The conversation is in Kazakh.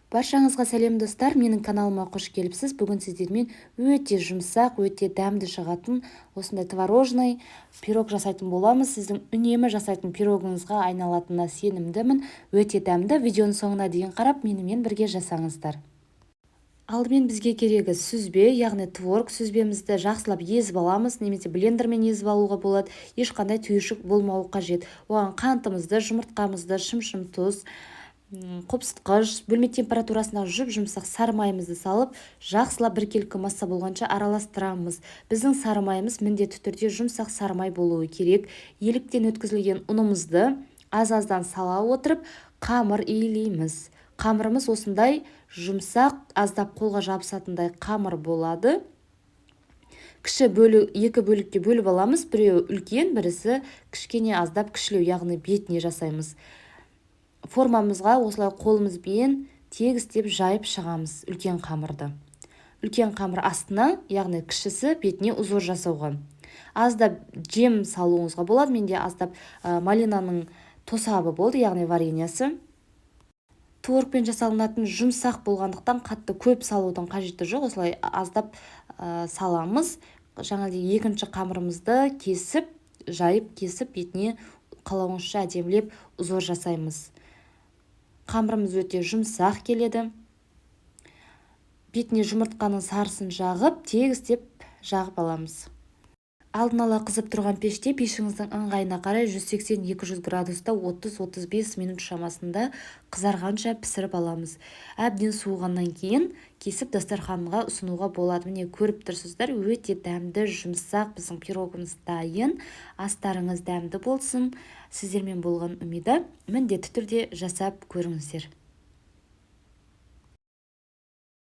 Баршаңызға сәлем достар, менің каналыма қош келіпсіз. Бүгін сіздермен өте жұмсақ, өте дәмді шығатын осындай творожный пирог жасайтын боламыз. Сіздің үнемі жасайтын пирогыңызға айналатынына сенімдімін. Өте дәмді. Видеоның соңына дейін қарап, менімен бірге жасаңыздар. Алдымен бізге керегі сүзбе, яғни творог. Сүзбемізді жақсылап езіп аламыз, немесе блендермен езіп алуға болады. Ешқандай түйіршік болмауы қажет. Оған қантымызды, жұмыртқамызды, шым-шым тұз, қопсытқыш, бөлме температурасындағы жұп-жұмсақ сары майымызды салып, жақсылап біркелкі масса болғанша араластырамыз. Біздің сары майымыз міндетті түрде жұмсақ сары май болуы керек. Еліктен өткізілген ұнымызды аз-аздан сала отырып, қамыр иілейміз. Қамырымыз осындай жұмсақ, аздап қолға жабысатындай қамыр болады. Екі бөлікке бөліп аламыз. Біреуі үлкен, бірісі кішкене, аздап кішілеу, яғни бетіне жасаймыз. Формамызға осылай қолымызбен тегістеп жайып шығамыз үлкен қамырды. Үлкен қамыр астына, яғни кішісі бетіне узор жасауға. Аздап жем салуыңызға болады. Менде аздап малинаның тосабы болды, яғни вареньясы. Творогпен жасалынатын жұмсақ болғандықтан қатты көп салудың қажеті жоқ. Осылай аздап саламыз. Жаңағыдай екінші қамырымызды кесіп, жайып кесіп, бетіне қалауыңызша әдемілеп узор жасаймыз. Қамырымыз өте жұмсақ келеді. Бетіне жұмыртқаның сарысын жағып, тегістеп жағып аламыз. Алдын ала қызып тұрған пеште пешіңіздің ыңғайына қарай 180-200 градуста 30-35 минут шамасында қызарғанша пісіріп аламыз. Әбден суығаннан кейін кесіп дастарханға ұсынуға болады. Міне көріп тұрсыздар, өте дәмді, жұмсақ біздің пирогымыз дайын. Астарыңыз дәмді болсын. Сіздермен болған үмида, міндетті түрде жасап көріңіздер.